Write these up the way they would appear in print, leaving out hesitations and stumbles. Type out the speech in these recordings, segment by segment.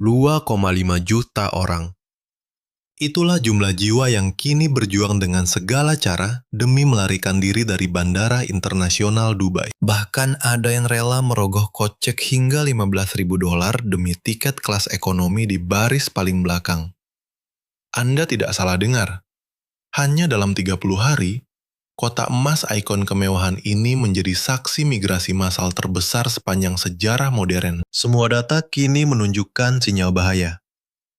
2,5 juta orang. Itulah jumlah jiwa yang kini berjuang dengan segala cara demi melarikan diri dari Bandara Internasional Dubai. Bahkan ada yang rela merogoh kocek hingga $15.000 demi tiket kelas ekonomi di baris paling belakang. Anda tidak salah dengar. Hanya dalam 30 hari, kota emas ikon kemewahan ini menjadi saksi migrasi massal terbesar sepanjang sejarah modern. Semua data kini menunjukkan sinyal bahaya.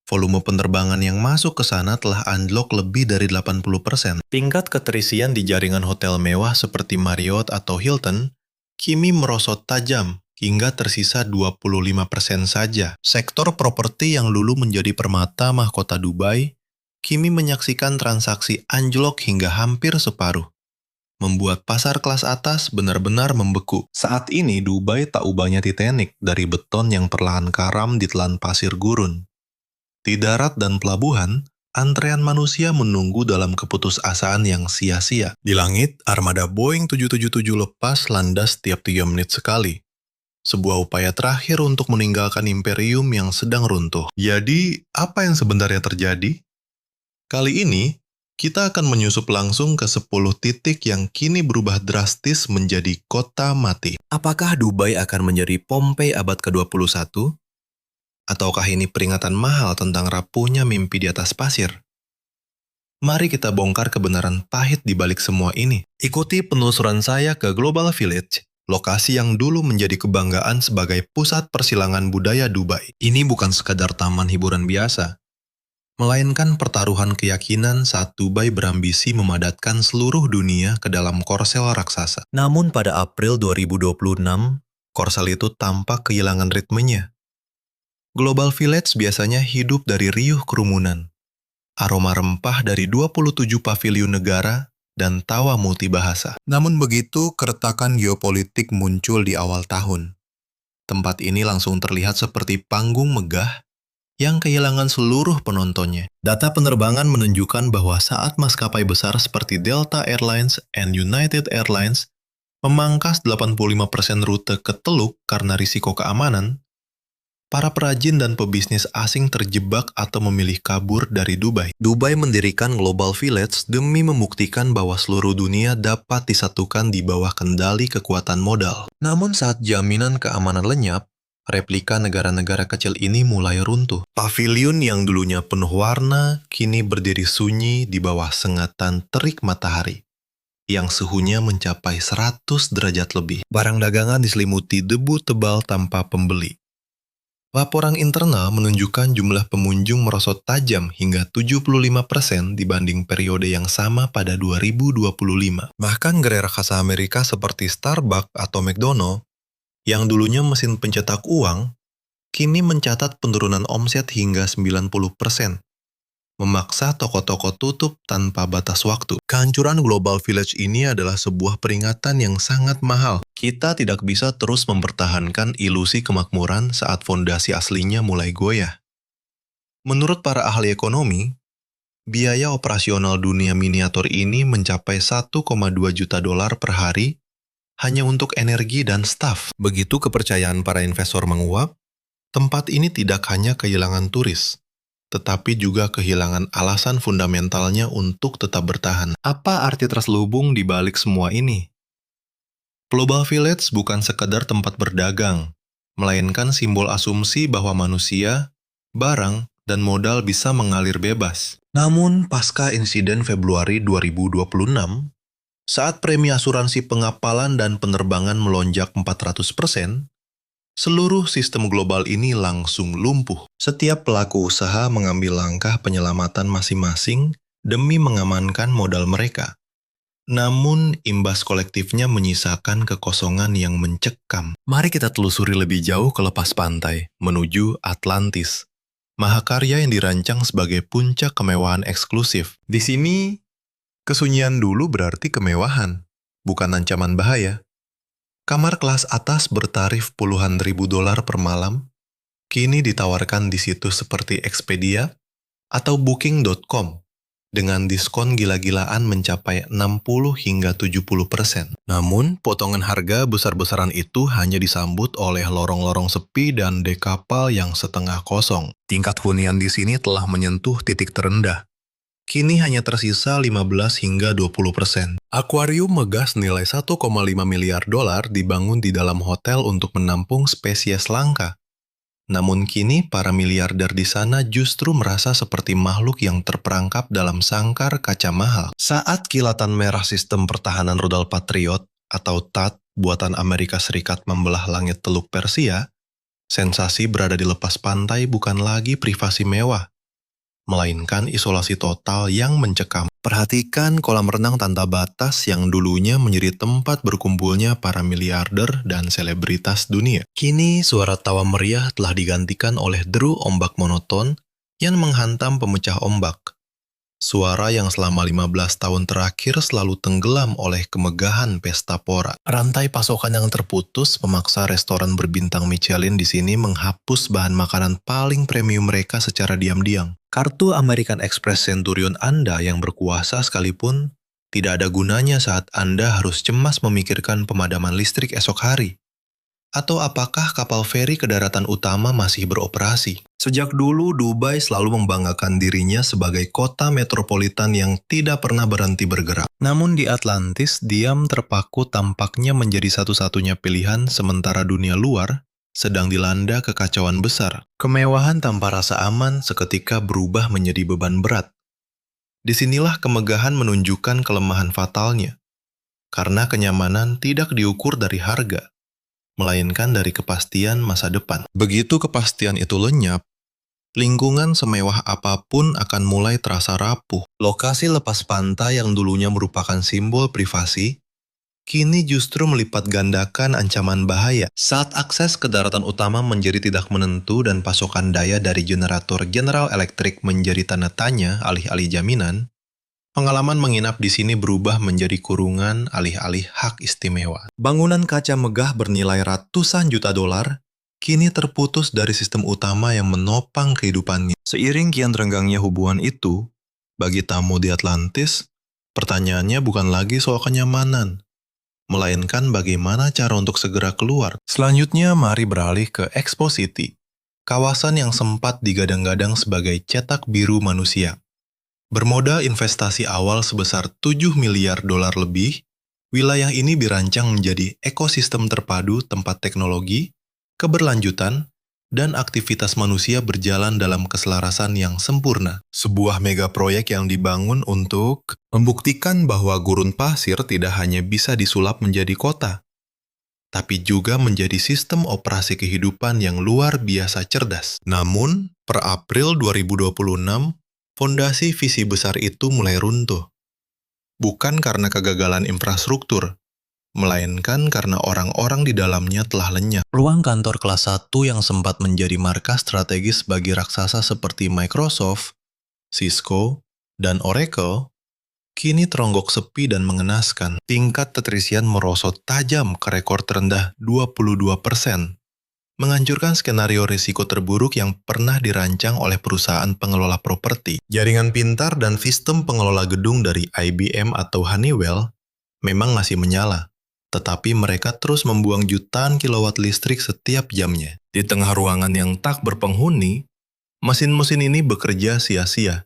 Volume penerbangan yang masuk ke sana telah anjlok lebih dari 80%. Tingkat keterisian di jaringan hotel mewah seperti Marriott atau Hilton kini merosot tajam hingga tersisa 25% saja. Sektor properti yang dulu menjadi permata mahkota Dubai kini menyaksikan transaksi anjlok hingga hampir separuh, membuat pasar kelas atas benar-benar membeku. Saat ini Dubai tak ubahnya Titanic dari beton yang perlahan karam di telan pasir gurun. Di darat dan pelabuhan, antrean manusia menunggu dalam keputusasaan yang sia-sia. Di langit, armada Boeing 777 lepas landas setiap 3 menit sekali. Sebuah upaya terakhir untuk meninggalkan imperium yang sedang runtuh. Jadi, apa yang sebenarnya terjadi? Kali ini, kita akan menyusup langsung ke 10 titik yang kini berubah drastis menjadi kota mati. Apakah Dubai akan menjadi Pompei abad ke-21? Ataukah ini peringatan mahal tentang rapuhnya mimpi di atas pasir? Mari kita bongkar kebenaran pahit di balik semua ini. Ikuti penelusuran saya ke Global Village, lokasi yang dulu menjadi kebanggaan sebagai pusat persilangan budaya Dubai. Ini bukan sekadar taman hiburan biasa, melainkan pertaruhan keyakinan saat Dubai berambisi memadatkan seluruh dunia ke dalam korsel raksasa. Namun pada April 2026, korsel itu tampak kehilangan ritmenya. Global Village biasanya hidup dari riuh kerumunan, aroma rempah dari 27 paviliun negara, dan tawa multibahasa. Namun begitu, keretakan geopolitik muncul di awal tahun. Tempat ini langsung terlihat seperti panggung megah yang kehilangan seluruh penontonnya. Data penerbangan menunjukkan bahwa saat maskapai besar seperti Delta Airlines and United Airlines memangkas 85% rute ke Teluk karena risiko keamanan, para perajin dan pebisnis asing terjebak atau memilih kabur dari Dubai. Dubai mendirikan Global Village demi membuktikan bahwa seluruh dunia dapat disatukan di bawah kendali kekuatan modal. Namun saat jaminan keamanan lenyap, replika negara-negara kecil ini mulai runtuh. Paviliun yang dulunya penuh warna, kini berdiri sunyi di bawah sengatan terik matahari, yang suhunya mencapai 100 derajat lebih. Barang dagangan diselimuti debu tebal tanpa pembeli. Laporan internal menunjukkan jumlah pengunjung merosot tajam hingga 75% dibanding periode yang sama pada 2025. Bahkan gerai raksasa Amerika seperti Starbucks atau McDonald, yang dulunya mesin pencetak uang, kini mencatat penurunan omset hingga 90%, memaksa toko-toko tutup tanpa batas waktu. Kehancuran Global Village ini adalah sebuah peringatan yang sangat mahal. Kita tidak bisa terus mempertahankan ilusi kemakmuran saat fondasi aslinya mulai goyah. Menurut para ahli ekonomi, biaya operasional dunia miniatur ini mencapai 1,2 juta dolar per hari hanya untuk energi dan staf. Begitu kepercayaan para investor menguap, tempat ini tidak hanya kehilangan turis, tetapi juga kehilangan alasan fundamentalnya untuk tetap bertahan. Apa arti terselubung di balik semua ini? Global Village bukan sekadar tempat berdagang, melainkan simbol asumsi bahwa manusia, barang, dan modal bisa mengalir bebas. Namun, pasca insiden Februari 2026, saat premi asuransi pengapalan dan penerbangan melonjak 400%, seluruh sistem global ini langsung lumpuh. Setiap pelaku usaha mengambil langkah penyelamatan masing-masing demi mengamankan modal mereka. Namun, imbas kolektifnya menyisakan kekosongan yang mencekam. Mari kita telusuri lebih jauh ke lepas pantai, menuju Atlantis, mahakarya yang dirancang sebagai puncak kemewahan eksklusif. Di sini, kesunyian dulu berarti kemewahan, bukan ancaman bahaya. Kamar kelas atas bertarif puluhan ribu dolar per malam, kini ditawarkan di situs seperti Expedia atau Booking.com dengan diskon gila-gilaan mencapai 60 hingga 70%. Namun, potongan harga besar-besaran itu hanya disambut oleh lorong-lorong sepi dan dek kapal yang setengah kosong. Tingkat hunian di sini telah menyentuh titik terendah. Kini hanya tersisa 15 hingga 20%. Akuarium megah senilai 1,5 miliar dolar dibangun di dalam hotel untuk menampung spesies langka. Namun kini para miliarder di sana justru merasa seperti makhluk yang terperangkap dalam sangkar kaca mahal. Saat kilatan merah sistem pertahanan rudal Patriot atau THAAD buatan Amerika Serikat membelah langit Teluk Persia, sensasi berada di lepas pantai bukan lagi privasi mewah, melainkan isolasi total yang mencekam. Perhatikan kolam renang tanpa batas yang dulunya menjadi tempat berkumpulnya para miliarder dan selebritas dunia. Kini suara tawa meriah telah digantikan oleh deru ombak monoton yang menghantam pemecah ombak. Suara yang selama 15 tahun terakhir selalu tenggelam oleh kemegahan pesta pora. Rantai pasokan yang terputus memaksa restoran berbintang Michelin di sini menghapus bahan makanan paling premium mereka secara diam-diam. Kartu American Express Centurion Anda yang berkuasa sekalipun tidak ada gunanya saat Anda harus cemas memikirkan pemadaman listrik esok hari. Atau apakah kapal feri ke daratan utama masih beroperasi? Sejak dulu, Dubai selalu membanggakan dirinya sebagai kota metropolitan yang tidak pernah berhenti bergerak. Namun di Atlantis, diam terpaku tampaknya menjadi satu-satunya pilihan sementara dunia luar sedang dilanda kekacauan besar. Kemewahan tanpa rasa aman seketika berubah menjadi beban berat. Disinilah kemegahan menunjukkan kelemahan fatalnya. Karena kenyamanan tidak diukur dari harga, melainkan dari kepastian masa depan. Begitu kepastian itu lenyap, lingkungan semewah apapun akan mulai terasa rapuh. Lokasi lepas pantai yang dulunya merupakan simbol privasi, kini justru melipat gandakan ancaman bahaya. Saat akses ke daratan utama menjadi tidak menentu dan pasokan daya dari generator General Electric menjadi tanda tanya alih-alih jaminan, pengalaman menginap di sini berubah menjadi kurungan alih-alih hak istimewa. Bangunan kaca megah bernilai ratusan juta dolar kini terputus dari sistem utama yang menopang kehidupannya. Seiring kian renggangnya hubungan itu, bagi tamu di Atlantis, pertanyaannya bukan lagi soal kenyamanan, melainkan bagaimana cara untuk segera keluar. Selanjutnya, mari beralih ke Expo City, kawasan yang sempat digadang-gadang sebagai cetak biru manusia. Bermodal investasi awal sebesar 7 miliar dolar lebih, wilayah ini dirancang menjadi ekosistem terpadu tempat teknologi, keberlanjutan, dan aktivitas manusia berjalan dalam keselarasan yang sempurna. Sebuah mega proyek yang dibangun untuk membuktikan bahwa gurun pasir tidak hanya bisa disulap menjadi kota, tapi juga menjadi sistem operasi kehidupan yang luar biasa cerdas. Namun, per April 2026, fondasi visi besar itu mulai runtuh. Bukan karena kegagalan infrastruktur, melainkan karena orang-orang di dalamnya telah lenyap. Ruang kantor kelas 1 yang sempat menjadi markas strategis bagi raksasa seperti Microsoft, Cisco, dan Oracle, kini teronggok sepi dan mengenaskan. Tingkat keterisian merosot tajam ke rekor terendah 22%. Menghancurkan skenario risiko terburuk yang pernah dirancang oleh perusahaan pengelola properti. Jaringan pintar dan sistem pengelola gedung dari IBM atau Honeywell memang masih menyala, tetapi mereka terus membuang jutaan kilowatt listrik setiap jamnya. Di tengah ruangan yang tak berpenghuni, mesin-mesin ini bekerja sia-sia,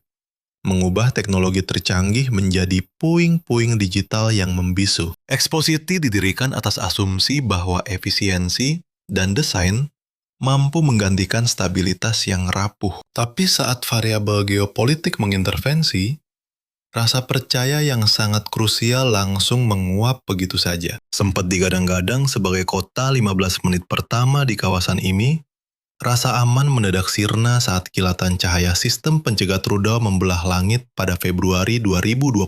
mengubah teknologi tercanggih menjadi puing-puing digital yang membisu. Expo City didirikan atas asumsi bahwa efisiensi dan desain mampu menggantikan stabilitas yang rapuh. Tapi saat variabel geopolitik mengintervensi, rasa percaya yang sangat krusial langsung menguap begitu saja. Sempat digadang-gadang sebagai kota 15 menit pertama di kawasan ini, rasa aman mendadak sirna saat kilatan cahaya sistem pencegat rudal membelah langit pada Februari 2026.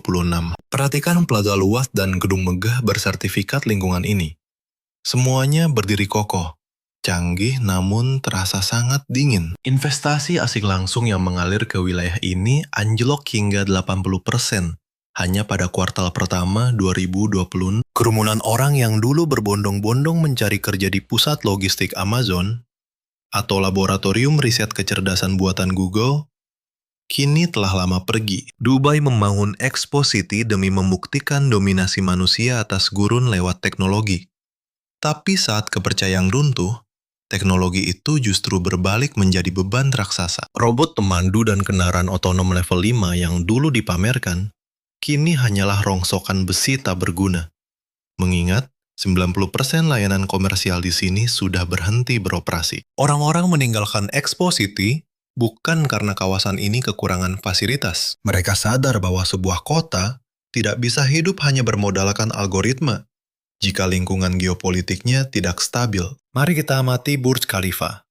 Perhatikan plaza luas dan gedung megah bersertifikat lingkungan ini. Semuanya berdiri kokoh, canggih namun terasa sangat dingin. Investasi asing langsung yang mengalir ke wilayah ini anjlok hingga 80% hanya pada kuartal pertama 2020. Kerumunan orang yang dulu berbondong-bondong mencari kerja di pusat logistik Amazon atau laboratorium riset kecerdasan buatan Google, kini telah lama pergi. Dubai membangun Expo City demi membuktikan dominasi manusia atas gurun lewat teknologi. Tapi saat kepercayaan runtuh, teknologi itu justru berbalik menjadi beban raksasa. Robot pemandu dan kendaraan otonom level 5 yang dulu dipamerkan, kini hanyalah rongsokan besi tak berguna. Mengingat, 90% layanan komersial di sini sudah berhenti beroperasi. Orang-orang meninggalkan Expo City bukan karena kawasan ini kekurangan fasilitas. Mereka sadar bahwa sebuah kota tidak bisa hidup hanya bermodalkan algoritma jika lingkungan geopolitiknya tidak stabil. Mari kita amati Burj Khalifa,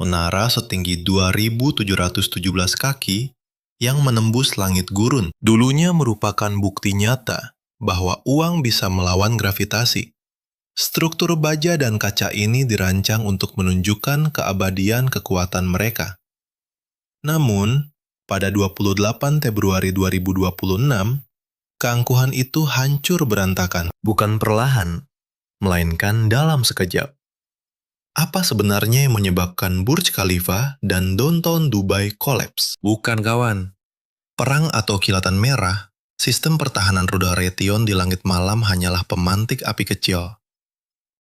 menara setinggi 2.717 kaki yang menembus langit gurun. Dulunya merupakan bukti nyata bahwa uang bisa melawan gravitasi. Struktur baja dan kaca ini dirancang untuk menunjukkan keabadian kekuatan mereka. Namun, pada 28 Februari 2026, keangkuhan itu hancur berantakan. Bukan perlahan, melainkan dalam sekejap. Apa sebenarnya yang menyebabkan Burj Khalifa dan downtown Dubai kolaps? Bukan kawan. Perang atau kilatan merah, sistem pertahanan rudal Raytheon di langit malam hanyalah pemantik api kecil.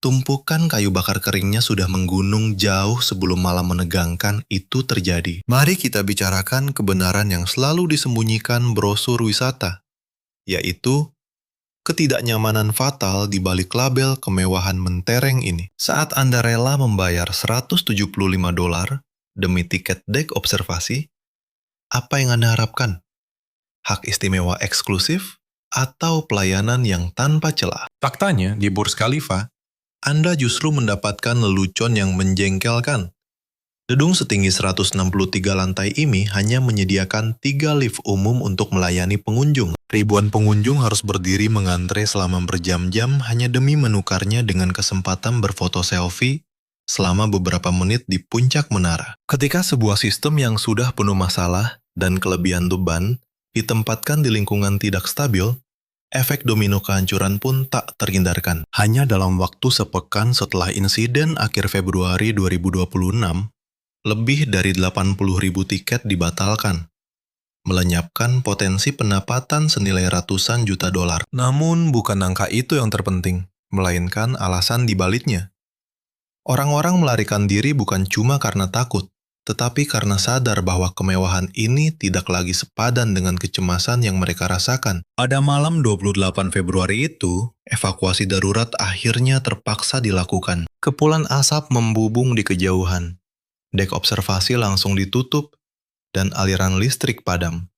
Tumpukan kayu bakar keringnya sudah menggunung jauh sebelum malam menegangkan itu terjadi. Mari kita bicarakan kebenaran yang selalu disembunyikan brosur wisata, yaitu ketidaknyamanan fatal di balik label kemewahan mentereng ini. Saat Anda rela membayar $175 demi tiket dek observasi, apa yang Anda harapkan? Hak istimewa eksklusif atau pelayanan yang tanpa celah? Faktanya, di Burj Khalifa, Anda justru mendapatkan lelucon yang menjengkelkan. Gedung setinggi 163 lantai ini hanya menyediakan 3 lift umum untuk melayani pengunjung. Ribuan pengunjung harus berdiri mengantre selama berjam-jam hanya demi menukarnya dengan kesempatan berfoto selfie selama beberapa menit di puncak menara. Ketika sebuah sistem yang sudah penuh masalah dan kelebihan beban ditempatkan di lingkungan tidak stabil, efek domino kehancuran pun tak terhindarkan. Hanya dalam waktu sepekan setelah insiden akhir Februari 2026, lebih dari 80.000 tiket dibatalkan, melenyapkan potensi pendapatan senilai ratusan juta dolar. Namun bukan angka itu yang terpenting, melainkan alasan di baliknya. Orang-orang melarikan diri bukan cuma karena takut, tetapi karena sadar bahwa kemewahan ini tidak lagi sepadan dengan kecemasan yang mereka rasakan. Pada malam 28 Februari itu, evakuasi darurat akhirnya terpaksa dilakukan. Kepulan asap membubung di kejauhan. Dek observasi langsung ditutup, dan aliran listrik padam.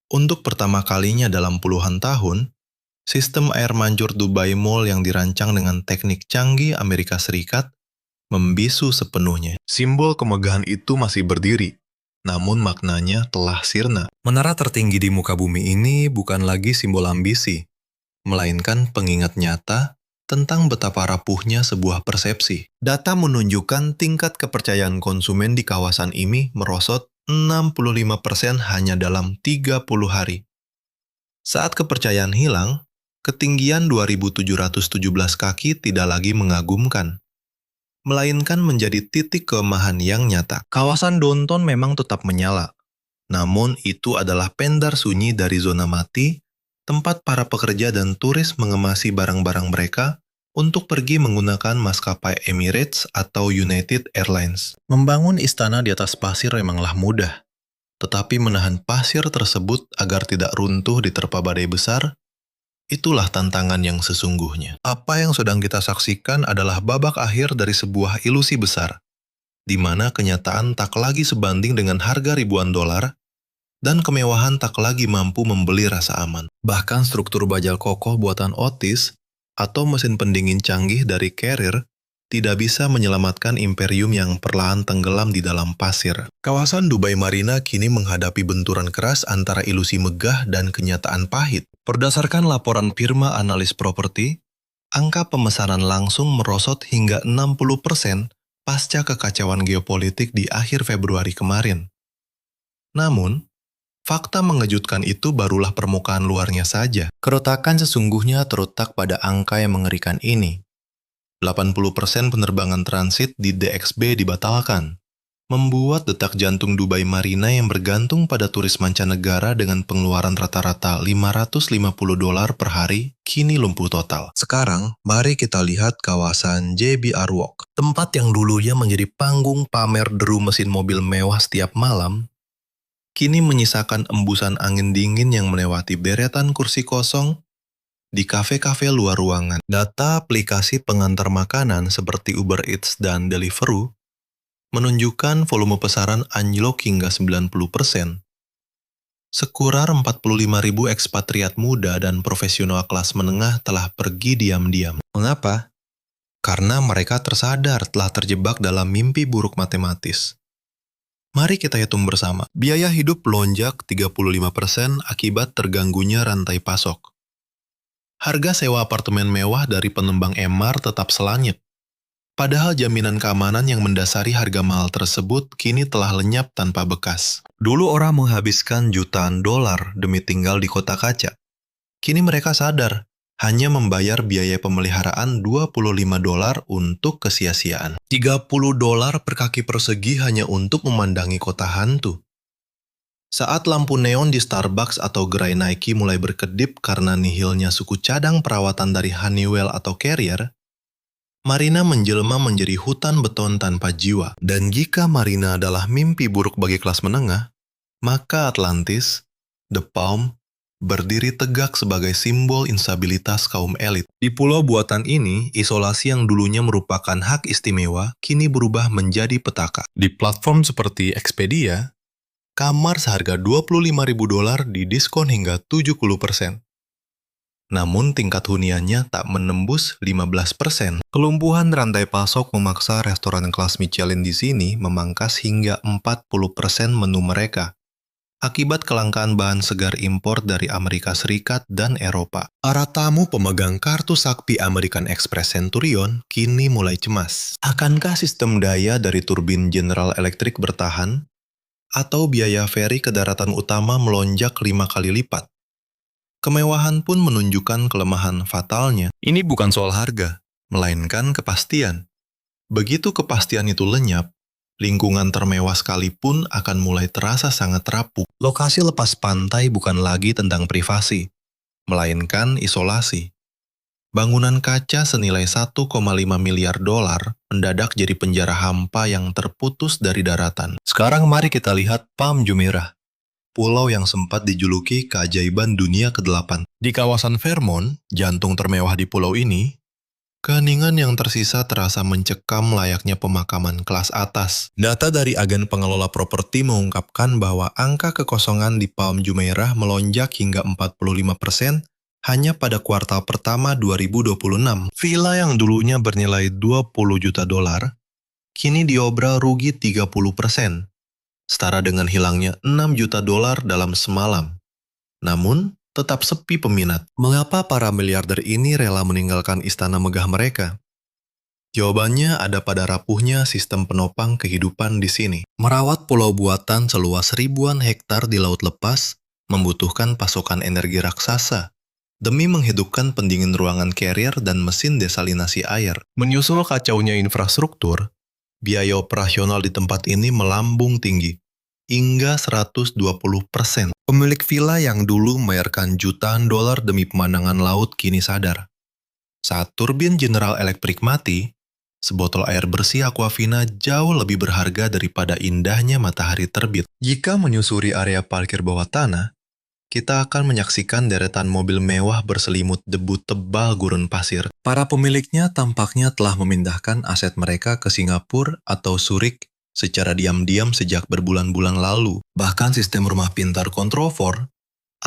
Untuk pertama kalinya dalam puluhan tahun, sistem air mancur Dubai Mall yang dirancang dengan teknik canggih Amerika Serikat membisu sepenuhnya. Simbol kemegahan itu masih berdiri, namun maknanya telah sirna. Menara tertinggi di muka bumi ini bukan lagi simbol ambisi, melainkan pengingat nyata tentang betapa rapuhnya sebuah persepsi. Data menunjukkan tingkat kepercayaan konsumen di kawasan ini merosot 65% hanya dalam 30 hari. Saat kepercayaan hilang, ketinggian 2.717 kaki tidak lagi mengagumkan, melainkan menjadi titik kelemahan yang nyata. Kawasan downtown memang tetap menyala, namun itu adalah pendar sunyi dari zona mati, tempat para pekerja dan turis mengemasi barang-barang mereka untuk pergi menggunakan maskapai Emirates atau United Airlines. Membangun istana di atas pasir memanglah mudah, tetapi menahan pasir tersebut agar tidak runtuh diterpa badai besar, itulah tantangan yang sesungguhnya. Apa yang sedang kita saksikan adalah babak akhir dari sebuah ilusi besar, di mana kenyataan tak lagi sebanding dengan harga ribuan dolar, dan kemewahan tak lagi mampu membeli rasa aman. Bahkan struktur bajal kokoh buatan Otis atau mesin pendingin canggih dari Carrier tidak bisa menyelamatkan imperium yang perlahan tenggelam di dalam pasir. Kawasan Dubai Marina kini menghadapi benturan keras antara ilusi megah dan kenyataan pahit. Berdasarkan laporan firma analis properti, angka pemesanan langsung merosot hingga 60% pasca kekacauan geopolitik di akhir Februari kemarin. Namun, fakta mengejutkan itu barulah permukaan luarnya saja. Keretakan sesungguhnya terletak pada angka yang mengerikan ini. 80% penerbangan transit di DXB dibatalkan. membuat detak jantung Dubai Marina yang bergantung pada turis mancanegara dengan pengeluaran rata-rata $550 per hari kini lumpuh total. Sekarang, mari kita lihat kawasan JBR Walk. Tempat yang dulunya menjadi panggung pamer deru mesin mobil mewah setiap malam, kini menyisakan embusan angin dingin yang melewati deretan kursi kosong di kafe-kafe luar ruangan. Data aplikasi pengantar makanan seperti Uber Eats dan Deliveroo menunjukkan volume pesanan anjlok hingga 90%. Sekurang 45.000 ekspatriat muda dan profesional kelas menengah telah pergi diam-diam. Mengapa? Karena mereka tersadar telah terjebak dalam mimpi buruk matematis. Mari kita hitung bersama. Biaya hidup melonjak 35% akibat terganggunya rantai pasok. Harga sewa apartemen mewah dari pengembang MR tetap selanyap. Padahal jaminan keamanan yang mendasari harga mahal tersebut kini telah lenyap tanpa bekas. Dulu orang menghabiskan jutaan dolar demi tinggal di kota kaca. Kini mereka sadar, hanya membayar biaya pemeliharaan $25 untuk kesia-siaan. $30 per kaki persegi hanya untuk memandangi kota hantu. Saat lampu neon di Starbucks atau gerai Nike mulai berkedip karena nihilnya suku cadang perawatan dari Honeywell atau Carrier, Marina menjelma menjadi hutan beton tanpa jiwa. Dan jika Marina adalah mimpi buruk bagi kelas menengah, maka Atlantis, The Palm, berdiri tegak sebagai simbol instabilitas kaum elit. Di pulau buatan ini, isolasi yang dulunya merupakan hak istimewa, kini berubah menjadi petaka. Di platform seperti Expedia, kamar seharga $25.000 didiskon hingga 70%. Namun tingkat huniannya tak menembus 15%. Kelumpuhan rantai pasok memaksa restoran kelas Michelin di sini memangkas hingga 40% menu mereka. Akibat kelangkaan bahan segar impor dari Amerika Serikat dan Eropa. Para tamu pemegang kartu sakti American Express Centurion kini mulai cemas. Akankah sistem daya dari turbin General Electric bertahan? Atau biaya feri ke daratan utama melonjak 5 kali lipat? Kemewahan pun menunjukkan kelemahan fatalnya. Ini bukan soal harga, melainkan kepastian. Begitu kepastian itu lenyap, lingkungan termewah sekalipun akan mulai terasa sangat rapuh. Lokasi lepas pantai bukan lagi tentang privasi, melainkan isolasi. Bangunan kaca senilai $1,5 miliar mendadak jadi penjara hampa yang terputus dari daratan. Sekarang mari kita lihat Palm Jumeirah, pulau yang sempat dijuluki keajaiban dunia ke-8. Di kawasan Fairmont, jantung termewah di pulau ini, keheningan yang tersisa terasa mencekam layaknya pemakaman kelas atas. Data dari agen pengelola properti mengungkapkan bahwa angka kekosongan di Palm Jumeirah melonjak hingga 45% hanya pada kuartal pertama 2026. Villa yang dulunya bernilai $20 juta, kini diobral rugi 30%. Setara dengan hilangnya $6 juta dalam semalam. Namun, tetap sepi peminat. Mengapa para miliarder ini rela meninggalkan istana megah mereka? Jawabannya ada pada rapuhnya sistem penopang kehidupan di sini. Merawat pulau buatan seluas ribuan hektar di laut lepas membutuhkan pasokan energi raksasa demi menghidupkan pendingin ruangan carrier dan mesin desalinasi air. Menyusul kacaunya infrastruktur, biaya operasional di tempat ini melambung tinggi, hingga 120%. Pemilik villa yang dulu membayarkan jutaan dolar demi pemandangan laut kini sadar. Saat turbin General Electric mati, sebotol air bersih Aquafina jauh lebih berharga daripada indahnya matahari terbit. Jika menyusuri area parkir bawah tanah, kita akan menyaksikan deretan mobil mewah berselimut debu tebal gurun pasir. Para pemiliknya tampaknya telah memindahkan aset mereka ke Singapura atau Zurich secara diam-diam sejak berbulan-bulan lalu. Bahkan sistem rumah pintar Control 4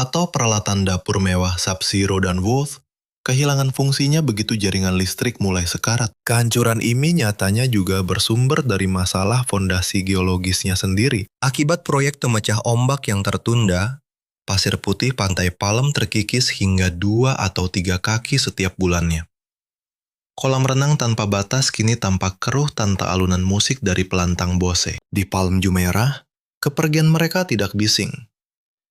atau peralatan dapur mewah Sub-Zero dan Wolf kehilangan fungsinya begitu jaringan listrik mulai sekarat. Kehancuran ini nyatanya juga bersumber dari masalah fondasi geologisnya sendiri. Akibat proyek pemecah ombak yang tertunda, pasir putih pantai Palm terkikis hingga 2 atau 3 kaki setiap bulannya. Kolam renang tanpa batas kini tampak keruh tanpa alunan musik dari pelantang Bose. Di Palm Jumeirah, kepergian mereka tidak bising.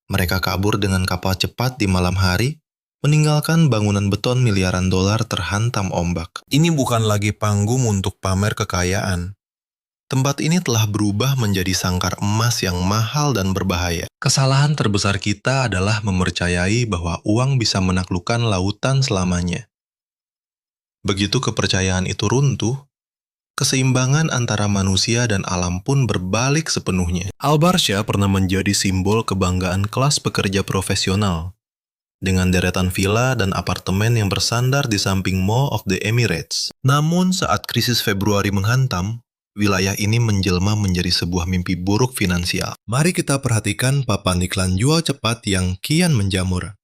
Mereka kabur dengan kapal cepat di malam hari, meninggalkan bangunan beton miliaran dolar terhantam ombak. Ini bukan lagi panggung untuk pamer kekayaan, Tempat ini telah berubah menjadi sangkar emas yang mahal dan berbahaya. Kesalahan terbesar kita adalah mempercayai bahwa uang bisa menaklukkan lautan selamanya. Begitu kepercayaan itu runtuh, keseimbangan antara manusia dan alam pun berbalik sepenuhnya. Al-Barsha pernah menjadi simbol kebanggaan kelas pekerja profesional, dengan deretan villa dan apartemen yang bersandar di samping Mall of the Emirates. Namun saat krisis Februari menghantam, wilayah ini menjelma menjadi sebuah mimpi buruk finansial. Mari kita perhatikan papan iklan jual cepat yang kian menjamur.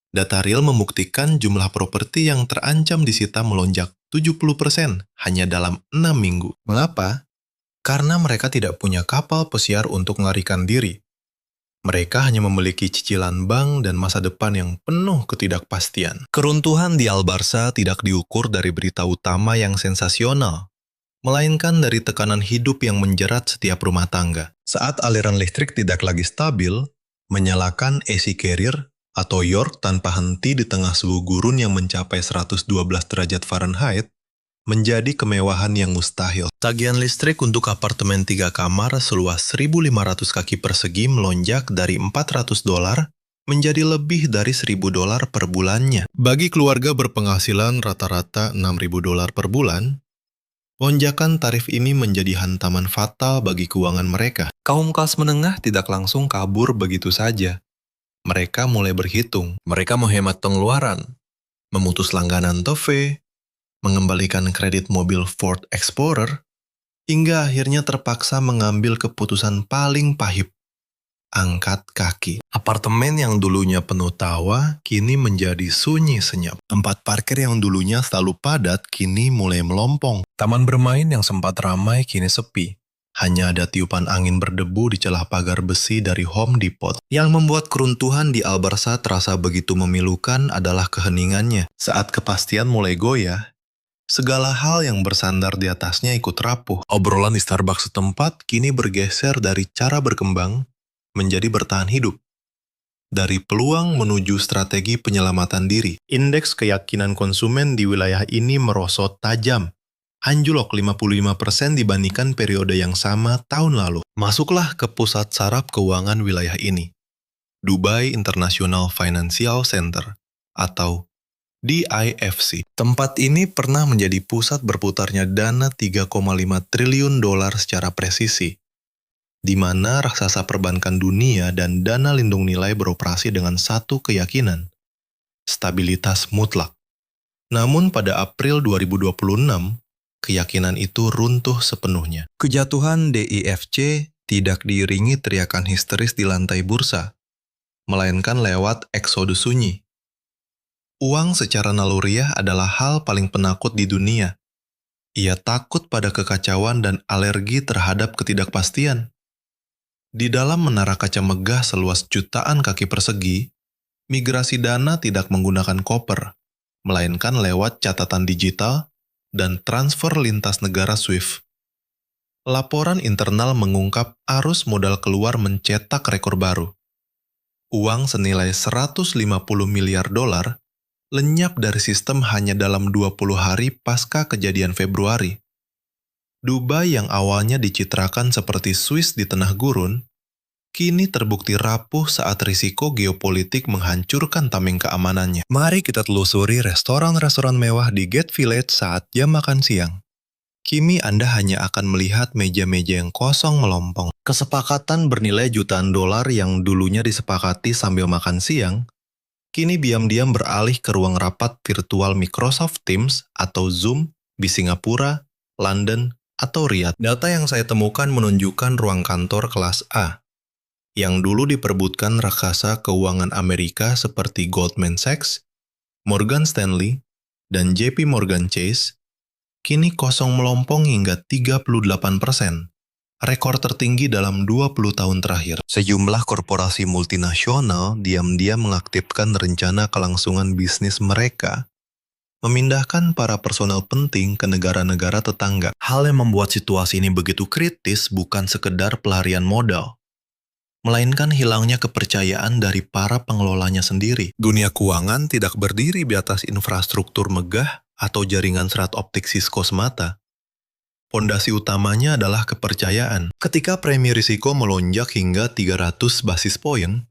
Data real membuktikan jumlah properti yang terancam disita melonjak 70% hanya dalam 6 minggu. Mengapa? Karena mereka tidak punya kapal pesiar untuk melarikan diri. Mereka hanya memiliki cicilan bank dan masa depan yang penuh ketidakpastian. Keruntuhan di Al-Barsha tidak diukur dari berita utama yang sensasional, melainkan dari tekanan hidup yang menjerat setiap rumah tangga. Saat aliran listrik tidak lagi stabil, menyalakan AC carrier atau York tanpa henti di tengah suhu gurun yang mencapai 112 derajat Fahrenheit menjadi kemewahan yang mustahil. Tagihan listrik untuk apartemen 3 kamar seluas 1.500 kaki persegi melonjak dari $400 menjadi lebih dari $1.000 per bulannya. Bagi keluarga berpenghasilan rata-rata $6.000 per bulan, lonjakan tarif ini menjadi hantaman fatal bagi keuangan mereka. Kaum kelas menengah tidak langsung kabur begitu saja. Mereka mulai berhitung. Mereka menghemat pengeluaran, memutus langganan TV, mengembalikan kredit mobil Ford Explorer, hingga akhirnya terpaksa mengambil keputusan paling pahit. Angkat kaki. Apartemen yang dulunya penuh tawa, kini menjadi sunyi senyap. Tempat parkir yang dulunya selalu padat, kini mulai melompong. Taman bermain yang sempat ramai, kini sepi. Hanya ada tiupan angin berdebu di celah pagar besi dari Home Depot. Yang membuat keruntuhan di Al-Barsha terasa begitu memilukan adalah keheningannya. Saat kepastian mulai goyah, segala hal yang bersandar di atasnya ikut rapuh. Obrolan di Starbucks setempat kini bergeser dari cara berkembang menjadi bertahan hidup. Dari peluang menuju strategi penyelamatan diri. Indeks keyakinan konsumen di wilayah ini merosot tajam. Anjlok 55% dibandingkan periode yang sama tahun lalu. Masuklah ke pusat saraf keuangan wilayah ini. Dubai International Financial Center atau DIFC. Tempat ini pernah menjadi pusat berputarnya dana $3,5 triliun secara presisi, di mana raksasa perbankan dunia dan dana lindung nilai beroperasi dengan satu keyakinan, stabilitas mutlak. Namun pada April 2026, keyakinan itu runtuh sepenuhnya. Kejatuhan DIFC tidak diiringi teriakan histeris di lantai bursa, melainkan lewat eksodus sunyi. Uang secara naluriah adalah hal paling penakut di dunia. Ia takut pada kekacauan dan alergi terhadap ketidakpastian. Di dalam menara kaca megah seluas jutaan kaki persegi, migrasi dana tidak menggunakan koper, melainkan lewat catatan digital dan transfer lintas negara SWIFT. Laporan internal mengungkap arus modal keluar mencetak rekor baru. Uang senilai $150 miliar lenyap dari sistem hanya dalam 20 hari pasca kejadian Februari. Dubai yang awalnya dicitrakan seperti Swiss di tengah gurun, kini terbukti rapuh saat risiko geopolitik menghancurkan tameng keamanannya. Mari kita telusuri restoran-restoran mewah di Gate Village saat jam makan siang. Kini Anda hanya akan melihat meja-meja yang kosong melompong. Kesepakatan bernilai jutaan dolar yang dulunya disepakati sambil makan siang, kini diam-diam beralih ke ruang rapat virtual Microsoft Teams atau Zoom di Singapura, London, atau Riyadh. Data yang saya temukan menunjukkan ruang kantor kelas A, yang dulu diperebutkan raksasa keuangan Amerika seperti Goldman Sachs, Morgan Stanley, dan JP Morgan Chase, kini kosong melompong hingga 38%, rekor tertinggi dalam 20 tahun terakhir. Sejumlah korporasi multinasional diam-diam mengaktifkan rencana kelangsungan bisnis mereka, memindahkan para personel penting ke negara-negara tetangga. Hal yang membuat situasi ini begitu kritis bukan sekedar pelarian modal, melainkan hilangnya kepercayaan dari para pengelolanya sendiri. Dunia keuangan tidak berdiri di atas infrastruktur megah atau jaringan serat optik Cisco semata. Pondasi utamanya adalah kepercayaan. Ketika premi risiko melonjak hingga 300 basis poin,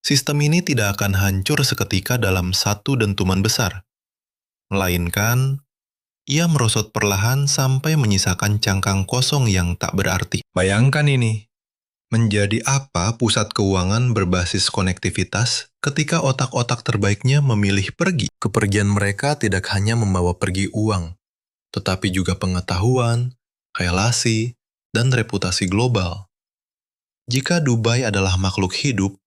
sistem ini tidak akan hancur seketika dalam satu dentuman besar. Melainkan, ia merosot perlahan sampai menyisakan cangkang kosong yang tak berarti. Bayangkan ini, menjadi apa pusat keuangan berbasis konektivitas ketika otak-otak terbaiknya memilih pergi? Kepergian mereka tidak hanya membawa pergi uang, tetapi juga pengetahuan, relasi, dan reputasi global. Jika Dubai adalah makhluk hidup,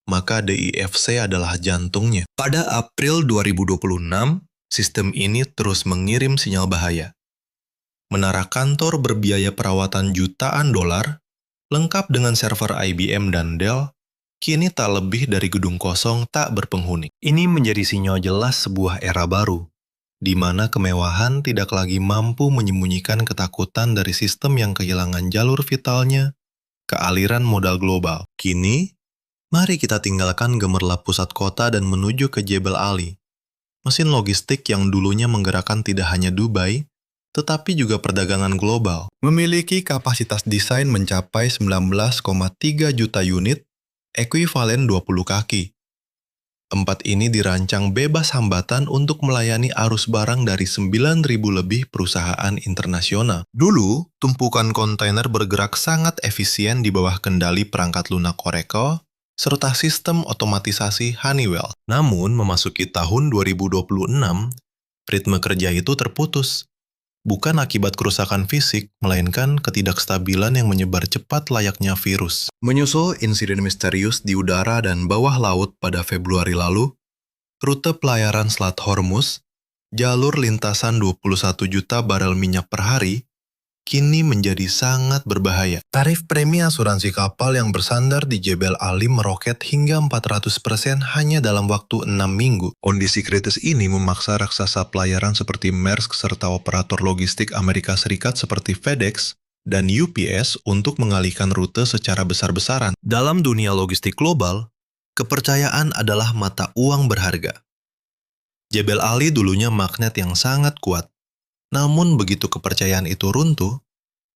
maka DIFC adalah jantungnya. Pada April 2026, sistem ini terus mengirim sinyal bahaya. Menara kantor berbiaya perawatan jutaan dolar, lengkap dengan server IBM dan Dell, kini tak lebih dari gedung kosong tak berpenghuni. Ini menjadi sinyal jelas sebuah era baru, di mana kemewahan tidak lagi mampu menyembunyikan ketakutan dari sistem yang kehilangan jalur vitalnya ke aliran modal global. Kini, mari kita tinggalkan gemerlap pusat kota dan menuju ke Jebel Ali, mesin logistik yang dulunya menggerakkan tidak hanya Dubai, tetapi juga perdagangan global. Memiliki kapasitas desain mencapai 19,3 juta unit, ekuivalen 20 kaki. Tempat ini dirancang bebas hambatan untuk melayani arus barang dari 9.000 lebih perusahaan internasional. Dulu, tumpukan kontainer bergerak sangat efisien di bawah kendali perangkat lunak Oracle, serta sistem otomatisasi Honeywell. Namun, memasuki tahun 2026, ritme kerja itu terputus. Bukan akibat kerusakan fisik, melainkan ketidakstabilan yang menyebar cepat layaknya virus. Menyusul insiden misterius di udara dan bawah laut pada Februari lalu, rute pelayaran Selat Hormuz, jalur lintasan 21 juta barel minyak per hari, kini menjadi sangat berbahaya. Tarif premi asuransi kapal yang bersandar di Jebel Ali meroket hingga 400% hanya dalam waktu 6 minggu. Kondisi kritis ini memaksa raksasa pelayaran seperti Maersk serta operator logistik Amerika Serikat seperti FedEx dan UPS untuk mengalihkan rute secara besar-besaran. Dalam dunia logistik global, kepercayaan adalah mata uang berharga. Jebel Ali dulunya magnet yang sangat kuat. Namun begitu kepercayaan itu runtuh,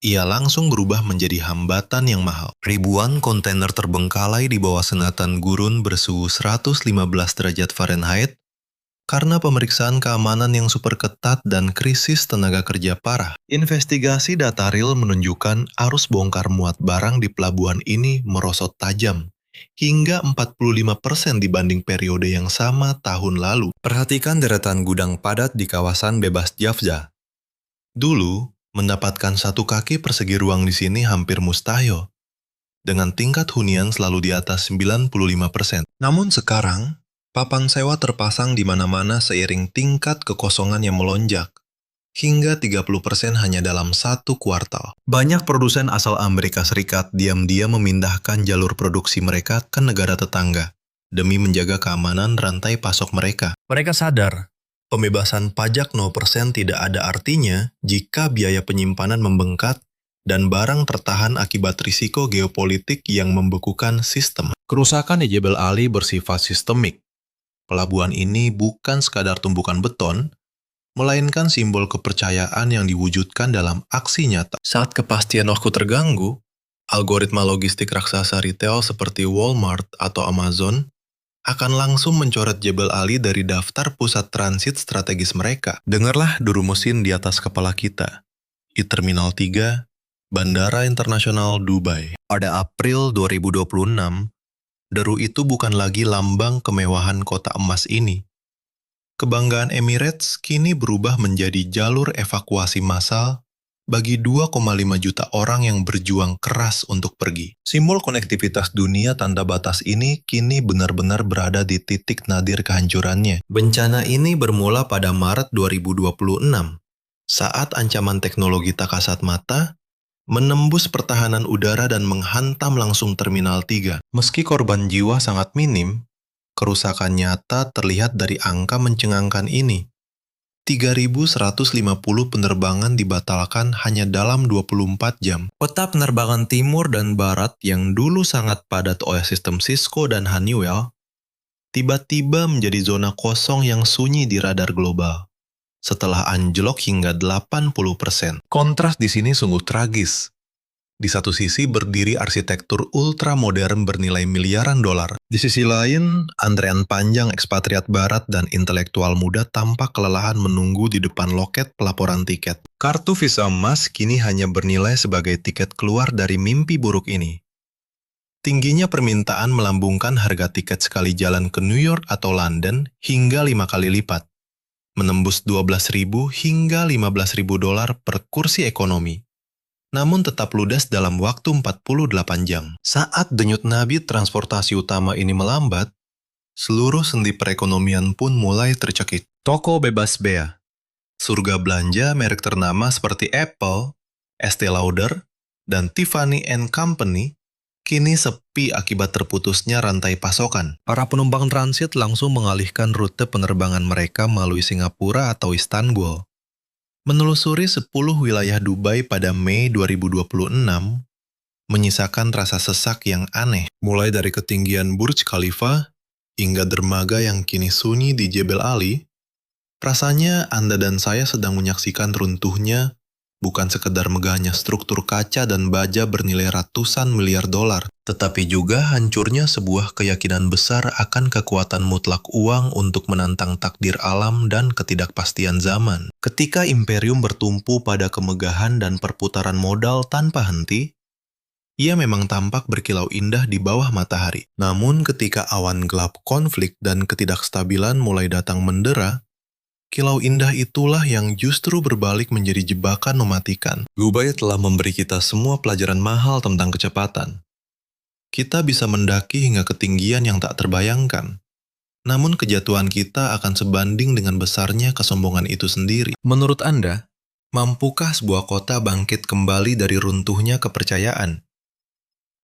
ia langsung berubah menjadi hambatan yang mahal. Ribuan kontainer terbengkalai di bawah senatan gurun bersuhu 115 derajat Fahrenheit karena pemeriksaan keamanan yang super ketat dan krisis tenaga kerja parah. Investigasi data real menunjukkan arus bongkar muat barang di pelabuhan ini merosot tajam, hingga 45% dibanding periode yang sama tahun lalu. Perhatikan deretan gudang padat di kawasan bebas Jafza. Dulu, mendapatkan satu kaki persegi ruang di sini hampir mustahil, dengan tingkat hunian selalu di atas 95%. Namun sekarang, papan sewa terpasang di mana-mana seiring tingkat kekosongan yang melonjak, hingga 30% hanya dalam satu kuartal. Banyak produsen asal Amerika Serikat diam-diam memindahkan jalur produksi mereka ke negara tetangga, demi menjaga keamanan rantai pasok mereka. Mereka sadar, pembebasan pajak 0% tidak ada artinya jika biaya penyimpanan membengkak dan barang tertahan akibat risiko geopolitik yang membekukan sistem. Kerusakan di Jebel Ali bersifat sistemik. Pelabuhan ini bukan sekadar tumpukan beton, melainkan simbol kepercayaan yang diwujudkan dalam aksi nyata. Saat kepastian waktu terganggu, algoritma logistik raksasa retail seperti Walmart atau Amazon akan langsung mencoret Jebel Ali dari daftar pusat transit strategis mereka. Dengarlah deru mesin di atas kepala kita. Di Terminal 3, Bandara Internasional Dubai. Pada April 2026, deru itu bukan lagi lambang kemewahan kota emas ini. Kebanggaan Emirates kini berubah menjadi jalur evakuasi massal bagi 2,5 juta orang yang berjuang keras untuk pergi. Simbol konektivitas dunia tanda batas ini kini benar-benar berada di titik nadir kehancurannya. Bencana ini bermula pada Maret 2026, saat ancaman teknologi tak kasat mata menembus pertahanan udara dan menghantam langsung Terminal 3. Meski korban jiwa sangat minim, kerusakan nyata terlihat dari angka mencengangkan ini. 3.150 penerbangan dibatalkan hanya dalam 24 jam. Peta penerbangan timur dan barat yang dulu sangat padat oleh sistem Cisco dan Honeywell, tiba-tiba menjadi zona kosong yang sunyi di radar global. setelah anjlok hingga 80%. Kontras di sini sungguh tragis. Di satu sisi berdiri arsitektur ultramodern bernilai miliaran dolar. Di sisi lain, antrean panjang ekspatriat barat dan intelektual muda tampak kelelahan menunggu di depan loket pelaporan tiket. Kartu Visa emas kini hanya bernilai sebagai tiket keluar dari mimpi buruk ini. Tingginya permintaan melambungkan harga tiket sekali jalan ke New York atau London hingga 5 kali lipat, menembus 12.000 hingga 15.000 dolar per kursi ekonomi. Namun tetap ludes dalam waktu 48 jam. Saat denyut nadi transportasi utama ini melambat, seluruh sendi perekonomian pun mulai tercekik. Toko bebas bea, surga belanja merek ternama seperti Apple, Estée Lauder, dan Tiffany & Company kini sepi akibat terputusnya rantai pasokan. Para penumpang transit langsung mengalihkan rute penerbangan mereka melalui Singapura atau Istanbul. Menelusuri 10 wilayah Dubai pada Mei 2026 menyisakan rasa sesak yang aneh, mulai dari ketinggian Burj Khalifa hingga dermaga yang kini sunyi di Jebel Ali. Rasanya Anda dan saya sedang menyaksikan runtuhnya bukan sekedar megahnya struktur kaca dan baja bernilai ratusan miliar dolar, tetapi juga hancurnya sebuah keyakinan besar akan kekuatan mutlak uang untuk menantang takdir alam dan ketidakpastian zaman. Ketika imperium bertumpu pada kemegahan dan perputaran modal tanpa henti, ia memang tampak berkilau indah di bawah matahari. Namun ketika awan gelap konflik dan ketidakstabilan mulai datang mendera, kilau indah itulah yang justru berbalik menjadi jebakan mematikan. Dubai telah memberi kita semua pelajaran mahal tentang kecepatan. Kita bisa mendaki hingga ketinggian yang tak terbayangkan. Namun kejatuhan kita akan sebanding dengan besarnya kesombongan itu sendiri. Menurut Anda, mampukah sebuah kota bangkit kembali dari runtuhnya kepercayaan?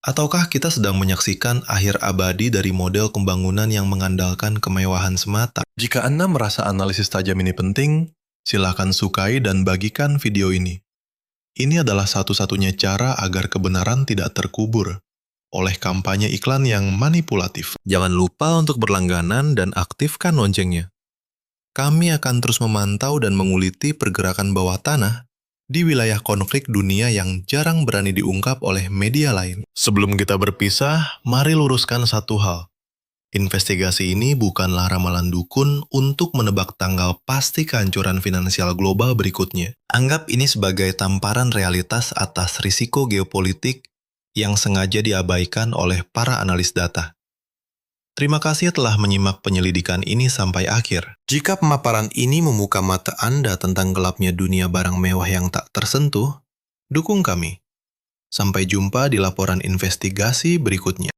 Ataukah kita sedang menyaksikan akhir abadi dari model pembangunan yang mengandalkan kemewahan semata? Jika Anda merasa analisis tajam ini penting, silakan sukai dan bagikan video ini. Ini adalah satu-satunya cara agar kebenaran tidak terkubur oleh kampanye iklan yang manipulatif. Jangan lupa untuk berlangganan dan aktifkan loncengnya. Kami akan terus memantau dan menguliti pergerakan bawah tanah di wilayah konflik dunia yang jarang berani diungkap oleh media lain. Sebelum kita berpisah, mari luruskan satu hal. Investigasi ini bukanlah ramalan dukun untuk menebak tanggal pasti kehancuran finansial global berikutnya. Anggap ini sebagai tamparan realitas atas risiko geopolitik yang sengaja diabaikan oleh para analis data. Terima kasih telah menyimak penyelidikan ini sampai akhir. Jika pemaparan ini membuka mata Anda tentang gelapnya dunia barang mewah yang tak tersentuh, dukung kami. Sampai jumpa di laporan investigasi berikutnya.